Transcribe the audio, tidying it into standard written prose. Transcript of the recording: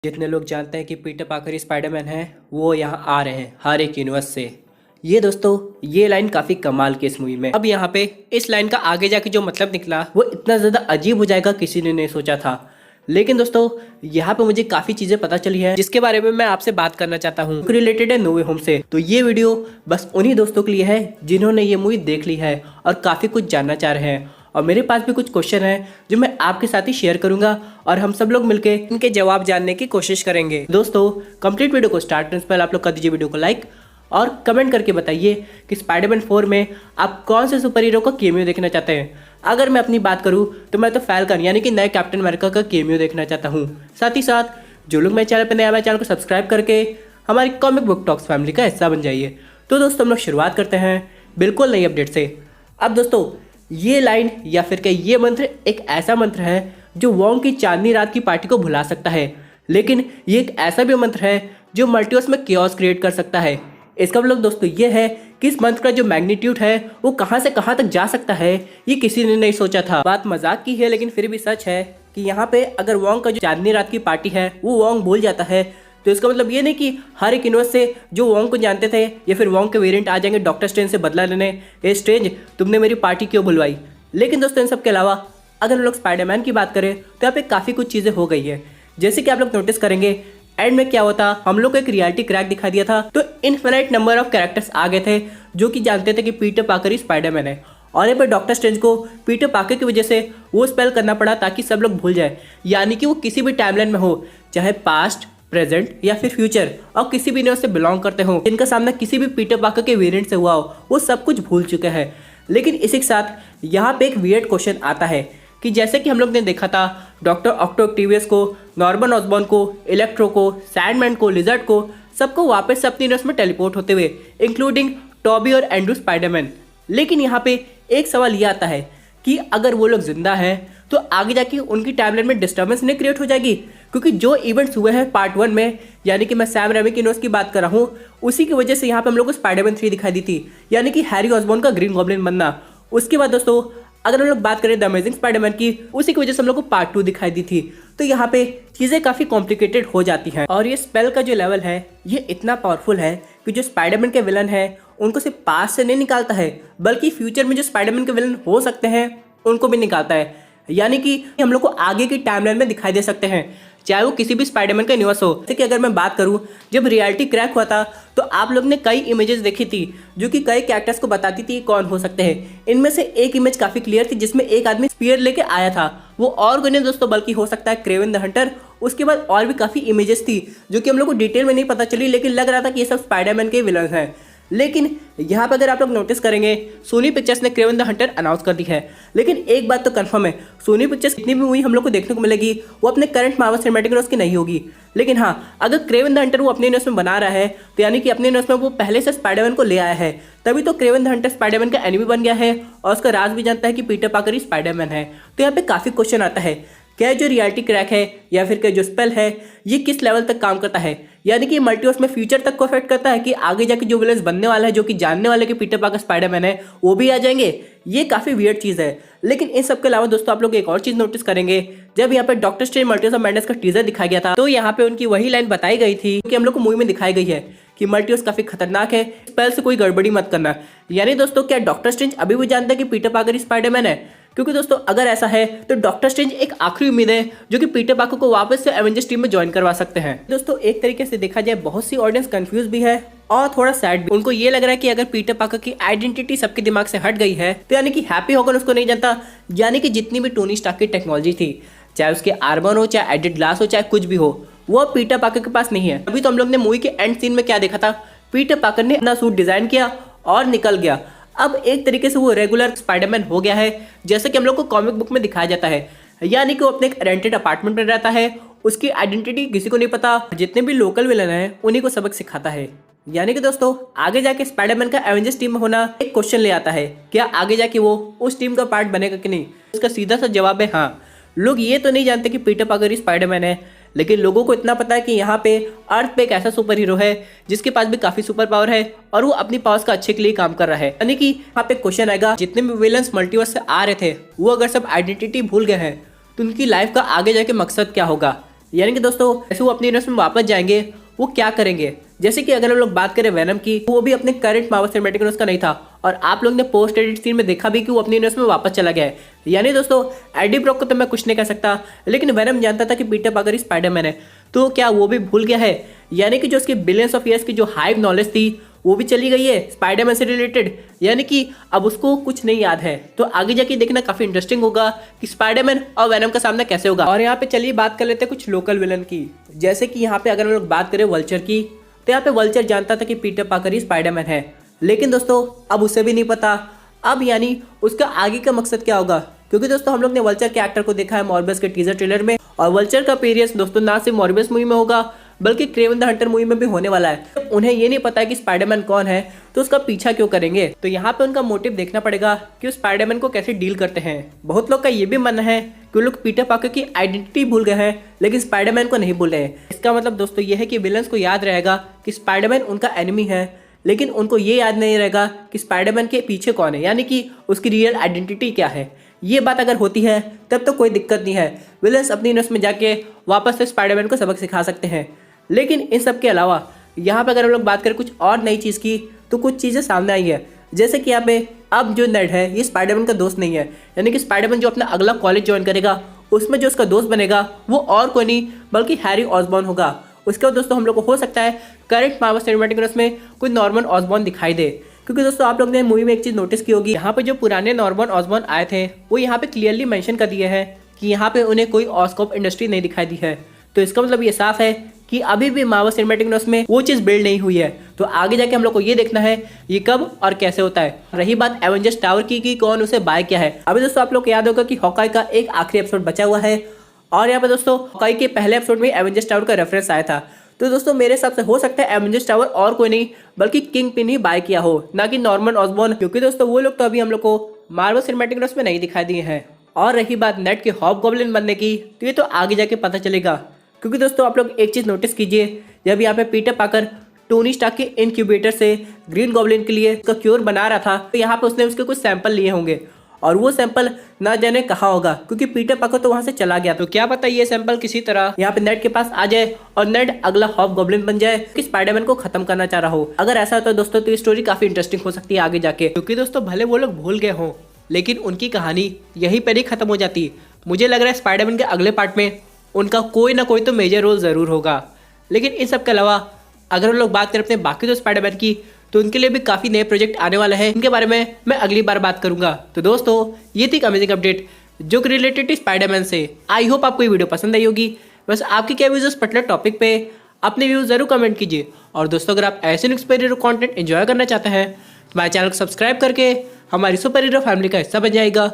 जितने लोग जानते हैं कि पीटर पार्कर स्पाइडरमैन है वो यहाँ आ रहे हैं हर एक यूनिवर्स से। ये दोस्तों ये लाइन काफ़ी कमाल की इस मूवी में। अब यहाँ पे इस लाइन का आगे जाके जो मतलब निकला वो इतना ज़्यादा अजीब हो जाएगा किसी ने नहीं सोचा था। लेकिन दोस्तों यहाँ पे मुझे काफ़ी चीज़ें पता चली है जिसके बारे में मैं आपसे बात करना चाहता हूँ, रिलेटेड है नो वे होम से। तो ये वीडियो बस उन्हीं दोस्तों के लिए है जिन्होंने ये मूवी देख ली है और काफ़ी कुछ जानना चाह रहे हैं। और मेरे पास भी कुछ क्वेश्चन हैं जो मैं आपके साथ ही शेयर करूंगा और हम सब लोग मिलके इनके जवाब जानने की कोशिश करेंगे। दोस्तों कंप्लीट वीडियो को स्टार्ट करने से पहले आप लोग कर दीजिए वीडियो को लाइक और कमेंट करके बताइए कि स्पाइडरमैन 4 में आप कौन से सुपर हीरो का केमियो देखना चाहते हैं। अगर मैं अपनी बात करूं तो मैं तो फैल्कन यानी कि नए कैप्टन अमेरिका का केमियो देखना चाहता हूं। साथ ही साथ जो लोग मेरे चैनल पर नए आए चैनल को सब्सक्राइब करके हमारी कॉमिक बुक टॉक्स फैमिली का हिस्सा बन जाइए। तो दोस्तों हम लोग शुरुआत करते हैं बिल्कुल नई अपडेट से। अब दोस्तों ये लाइन या फिर क्या ये मंत्र एक ऐसा मंत्र है जो वोंग की चांदनी रात की पार्टी को भुला सकता है, लेकिन ये एक ऐसा भी मंत्र है जो मल्टीवर्स में कियोस क्रिएट कर सकता है। इसका मतलब दोस्तों ये है कि इस मंत्र का जो मैग्नीट्यूड है वो कहां से कहां तक जा सकता है ये किसी ने नहीं सोचा था। बात मजाक की है लेकिन फिर भी सच है कि यहाँ पे अगर वोंग का जो चांदनी रात की पार्टी है वो वोंग भूल जाता है तो इसका मतलब ये नहीं कि हर एक यूनिवर्स से जो वोंग को जानते थे या फिर वोंग के वेरिएंट आ जाएंगे डॉक्टर स्ट्रेंज से बदला लेने, ए स्ट्रेंज तुमने मेरी पार्टी क्यों बुलवाई। लेकिन दोस्तों इन सब के अलावा अगर हम लोग स्पाइडरमैन की बात करें तो यहाँ पे काफ़ी कुछ चीज़ें हो गई है। जैसे कि आप लोग नोटिस करेंगे एंड में क्या होता, हम लोग को एक रियलिटी क्रैक दिखा दिया था तो इनफिनाइट नंबर ऑफ कैरेक्टर्स आ गए थे जो कि जानते थे कि पीटर पार्कर ही स्पाइडरमैन है। और यहाँ पर डॉक्टर स्ट्रेंज को पीटर पार्कर की वजह से वो स्पेल करना पड़ा ताकि सब लोग भूल जाए, यानी कि वो किसी भी टाइमलाइन में हो, चाहे पास्ट प्रेजेंट या फिर फ्यूचर, और किसी भी यूनिवर्स से बिलोंग करते हो, जिनका सामना किसी भी पीटर पार्कर के वेरिएंट से हुआ हो, वो सब कुछ भूल चुके हैं। लेकिन इसी के साथ यहाँ पे एक वियर्ड क्वेश्चन आता है कि जैसे कि हम लोग ने देखा था डॉक्टर ऑक्टोवियस को, नॉर्मन ऑसबॉर्न को, इलेक्ट्रो को, सैंडमैन को, लिजर्ड को, सबको वापस से अपनी यूनिवर्स में टेलीपोर्ट होते हुए, इंक्लूडिंग टॉबी और एंड्रू स्पाइडरमैन। लेकिन यहाँ पे एक सवाल ये आता है कि अगर वो लोग जिंदा हैं तो आगे जाके उनकी टाइमलाइन में डिस्टर्बेंस नहीं क्रिएट हो जाएगी, क्योंकि जो इवेंट्स हुए हैं पार्ट 1 में, यानी कि मैं सैम रेमी की यूनिवर्स की बात कर रहा हूँ, उसी की वजह से यहाँ पे हम लोग को स्पाइडरमैन 3 दिखाई दी थी, यानी कि हैरी ऑसबॉर्न का ग्रीन गॉब्लिन बनना। उसके बाद दोस्तों अगर हम लोग बात करें द अमेजिंग स्पाइडरमैन की, उसी की वजह से हम लोग को पार्ट 2 दिखाई दी थी। तो यहाँ पे चीज़ें काफ़ी कॉम्प्लिकेटेड हो जाती हैं और ये स्पेल का जो लेवल है ये इतना पावरफुल है कि जो स्पाइडरमैन के विलन है उनको सिर्फ पास्ट से नहीं निकालता है बल्कि फ्यूचर में जो स्पाइडरमैन के विलन हो सकते हैं उनको भी निकालता है, यानी कि हम लोग को आगे की टाइमलाइन में दिखाई दे सकते हैं, चाहे वो किसी भी स्पाइडरमैन का यूनिवर्स हो। जैसे कि अगर मैं बात करूं जब रियलिटी क्रैक हुआ था तो आप लोग ने कई इमेजेस देखी थी जो कि कई कैरेक्टर्स को बताती थी कौन हो सकते हैं। इनमें से एक इमेज काफी क्लियर थी जिसमें एक आदमी स्पीयर लेके आया था, वो और कोई नहीं दोस्तों बल्कि हो सकता है क्रेवन द हंटर। उसके बाद और भी काफी इमेजेस थी जो कि हम लोग को डिटेल में नहीं पता चली, लेकिन लग रहा था कि ये सब स्पाइडरमैन के विलन हैं। लेकिन यहाँ पर अगर आप लोग नोटिस करेंगे सोनी पिक्चर्स ने क्रेवन द हंटर अनाउंस कर दी है। लेकिन एक बात तो कंफर्म है, सोनी पिक्चर्स कितनी भी मूवी हम लोग को देखने को मिलेगी वो अपने करंट मार्वल सिनेमैटिक यूनिवर्स की नहीं होगी। लेकिन हाँ, अगर क्रेवन द हंटर वो अपने यूनिवर्स में बना रहा है तो यानी कि अपने यूनिवर्स में वो पहले से स्पाइडरमैन को ले आया है, तभी तो क्रेवन द हंटर स्पाइडरमैन का एनिमी बन गया है और उसका राज भी जानता है कि पीटर पार्कर ही स्पाइडरमैन है। तो यहाँ पे काफी क्वेश्चन आता है, क्या जो रियलिटी क्रैक है या फिर क्या जो स्पेल है ये किस लेवल तक काम करता है, यानी कि मल्टीवर्स में फ्यूचर तक को अफेक्ट करता है कि आगे जाके जो विलेंस बनने वाला है जो कि जानने वाले कि पीटर पार्कर स्पाइडरमैन है वो भी आ जाएंगे। ये काफी वियर्ड चीज है। लेकिन इन सब के अलावा दोस्तों आप लोग एक और चीज नोटिस करेंगे, जब यहाँ पे doctor strange multiverse of madness का टीजर दिखाया गया था तो यहाँ पे उनकी वही लाइन बताई गई थी कि हम लोग को मूवी में दिखाई गई है कि मल्टीवर्स काफी खतरनाक है, स्पेल से कोई गड़बड़ी मत करना। यानी दोस्तों क्या डॉक्टर स्ट्रेंज अभी भी जानता है कि पीटर पार्कर स्पाइडरमैन है? क्योंकि दोस्तों अगर ऐसा है तो डॉक्टर स्ट्रेंज एक आखिरी उम्मीद है जो कि पीटर पार्कर को वापस से एवेंजर्स टीम में ज्वाइन करवा सकते हैं। दोस्तों एक तरीके से देखा जाए बहुत सी ऑडियंस कंफ्यूज भी है और थोड़ा सैड भी। उनको ये लग रहा है कि अगर पीटर पार्कर की आइडेंटिटी सबके दिमाग से हट गई है तो यानी कि हैप्पी होगन उसको नहीं जानता, यानी कि जितनी भी टोनी स्टार्क की टेक्नोलॉजी थी, चाहे उसके आर्मर हो, चाहे एडिड ग्लास हो, चाहे कुछ भी हो, वो पीटर पार्कर के पास नहीं है। अभी तो हम लोग ने मूवी के एंड सीन में क्या देखा था, पीटर पार्कर ने अपना सूट डिजाइन किया और निकल गया। अब एक तरीके से वो रेगुलर स्पाइडरमैन हो गया है जैसे कि हम लोग को कॉमिक बुक में दिखाया जाता है, यानी कि वो अपने एक रेंटेड अपार्टमेंट में रहता है, उसकी आइडेंटिटी किसी को नहीं पता, जितने भी लोकल विलन हैं उन्हीं को सबक सिखाता है। यानी कि दोस्तों आगे जाके स्पाइडरमैन का एवेंजर्स टीम में होना एक क्वेश्चन ले आता है, क्या आगे जाके वो उस टीम का पार्ट बनेगा कि नहीं? उसका सीधा सा जवाब है हाँ। लोग ये तो नहीं जानते कि पीटर पार्कर स्पाइडरमैन है, लेकिन लोगों को इतना पता है कि यहाँ पे अर्थ पे एक ऐसा सुपर हीरो है जिसके पास भी काफी सुपर पावर है और वो अपनी पावर्स का अच्छे के लिए काम कर रहा है। यानी कि यहाँ पे क्वेश्चन आएगा, जितने भी विलन्स मल्टीवर्स से आ रहे थे वो अगर सब आइडेंटिटी भूल गए हैं तो उनकी लाइफ का आगे जाके मकसद क्या होगा? यानी कि दोस्तों जैसे वो अपनी यूनिवर्स में वापस जाएंगे वो क्या करेंगे। जैसे कि अगर हम लोग बात करें वेनम की, तो वो भी अपने करंट मार्वल सिनेमैटिक यूनिवर्स का नहीं था और आप लोग ने पोस्ट एडिट सीन में देखा भी कि वो अपनी यूनिवर्स में वापस चला गया है। यानी दोस्तों एडी ब्रॉक को तो मैं कुछ नहीं कह सकता, लेकिन वेनम जानता था कि पीटर पार्कर ही स्पाइडरमैन है, तो क्या वो भी भूल गया है? यानी कि जो उसकी बिलियंस ऑफ ईयर्स की जो हाइव नॉलेज थी वो भी चली गई है स्पाइडरमैन से रिलेटेड, यानी कि अब उसको कुछ नहीं याद है। तो आगे जाके देखना काफी इंटरेस्टिंग होगा कि स्पाइडरमैन और वेनम का सामना कैसे होगा। और यहाँ पे चलिए बात कर लेते हैं कुछ लोकल विलन की। जैसे कि यहाँ पे अगर हम लोग बात करें वल्चर की, तो यहाँ पे वल्चर जानता था कि पीटर पार्कर ही स्पाइडरमैन है, लेकिन दोस्तों अब उसे भी नहीं पता। अब यानी उसका आगे का मकसद क्या होगा, क्योंकि दोस्तों हम लोग ने वल्चर के एक्टर को देखा है मॉर्बियस के टीजर ट्रेलर में, और वल्चर का अपीयरेंस दोस्तों ना सिर्फ मॉर्बियस मूवी में होगा बल्कि क्रेवन द हंटर मूवी में भी होने वाला है। तो उन्हें ये नहीं पता है कि स्पाइडरमैन कौन है, तो उसका पीछा क्यों करेंगे। तो यहाँ पे उनका मोटिव देखना पड़ेगा कि वो स्पाइडरमैन को कैसे डील करते हैं। बहुत लोग का ये भी मानना है कि वो लोग पीटर पार्कर की आइडेंटिटी भूल गए हैं लेकिन स्पाइडरमैन को नहीं भूल रहे हैं। इसका मतलब दोस्तों ये है कि विलन्स को याद रहेगा कि स्पाइडरमैन उनका एनिमी है, लेकिन उनको ये याद नहीं रहेगा कि स्पाइडरमैन के पीछे कौन है, यानी कि उसकी रियल आइडेंटिटी क्या है। ये बात अगर होती है तब तो कोई दिक्कत नहीं है, विलन्स अपनी यूनिवर्स में जाके वापस से स्पाइडरमैन को सबक सिखा सकते हैं। लेकिन इन सब के अलावा यहाँ पे अगर हम लोग बात करें कुछ और नई चीज़ की, तो कुछ चीज़ें सामने आई है। जैसे कि यहाँ पे अब जो नेड है ये स्पाइडरमैन का दोस्त नहीं है, यानी कि स्पाइडरमैन जो अपना अगला कॉलेज ज्वाइन करेगा उसमें जो उसका दोस्त बनेगा वो और कोई नहीं बल्कि हैरी ऑसबॉर्न होगा। उसके बाद दोस्तों हम लोग को हो सकता है करंट मार्वल सिनेमैटिक यूनिवर्स में कोई नॉर्मन ऑसबॉर्न दिखाई दे, क्योंकि दोस्तों आप लोग ने मूवी में एक चीज़ नोटिस की होगी, यहाँ पे जो पुराने नॉर्मन ऑसबॉर्न आए थे वो यहाँ पे क्लियरली मेंशन कर दिए हैं कि यहाँ पे उन्हें कोई ऑस्कोप इंडस्ट्री नहीं दिखाई दी है। तो इसका मतलब ये साफ है कि अभी भी मार्वल सिनेमैटिक यूनिवर्स में वो चीज़ बिल्ड नहीं हुई है। तो आगे जाके हम लोग को ये देखना है ये कब और कैसे होता है। रही बात एवेंजर्स टावर की कि कौन उसे बाय किया है, अभी दोस्तों आप लोग को याद होगा कि हॉकाई का एक आखिरी एपिसोड बचा हुआ है और यहाँ पे दोस्तों हॉकाई के पहले एपिसोड में एवेंजर्स टावर का रेफरेंस आया था। तो दोस्तों मेरे हिसाब से हो सकता है एवेंजर्स टावर और कोई नहीं बल्कि किंग पिन ही बाय किया हो, ना कि नॉर्मन ऑसबॉर्न, क्योंकि दोस्तों वो लोग तो अभी हम लोग को मार्वल सिनेमैटिक यूनिवर्स में नहीं दिखाई दिए हैं। और रही बात नेट के हॉबगॉब्लिन बनने की, तो ये तो आगे जाके पता चलेगा, क्योंकि दोस्तों आप लोग एक चीज़ नोटिस कीजिए, जब यहाँ पे पीटर पार्कर टोनी स्टार्क के इनक्यूबेटर से ग्रीन गॉब्लिन के लिए उसका क्योर बना रहा था, तो यहाँ पे उसने उसके कुछ सैंपल लिए होंगे और वो सैंपल ना जाने कहाँ होगा, क्योंकि पीटर पार्कर तो वहाँ से चला गया। तो क्या पता ये सैंपल किसी तरह यहाँ पे नेड के पास आ जाए और नेड अगला हॉबगॉब्लिन बन जाए कि स्पाइडरमैन को खत्म करना चाह रहा हो। अगर ऐसा होता है दोस्तों तो ये स्टोरी काफी इंटरेस्टिंग हो सकती है आगे जाके, क्योंकि दोस्तों भले वो लोग भूल गए हों लेकिन उनकी कहानी यहीं पर ही खत्म हो जाती। मुझे लग रहा है स्पाइडरमैन के अगले पार्ट में उनका कोई ना कोई तो मेजर रोल ज़रूर होगा। लेकिन इन सब के अलावा अगर हम लोग बात करें अपने बाकी दो स्पाइडरमैन की, तो उनके लिए भी काफ़ी नए प्रोजेक्ट आने वाला है, इनके बारे में मैं अगली बार बात करूंगा। तो दोस्तों ये थी अमेजिंग अपडेट जो रिलेटेड स्पाइडरमैन से। आई होप आपको ये वीडियो पसंद आई होगी। बस आपकी क्या व्यूज़ इस पर्टिकुलर टॉपिक पे, अपने व्यूज़ जरूर कमेंट कीजिए। और दोस्तों अगर आप ऐसे सुपर हीरो कंटेंट एंजॉय करना चाहते हैं तो हमारे चैनल को सब्सक्राइब करके हमारी सुपर हीरो फैमिली का हिस्सा बन जाएगा।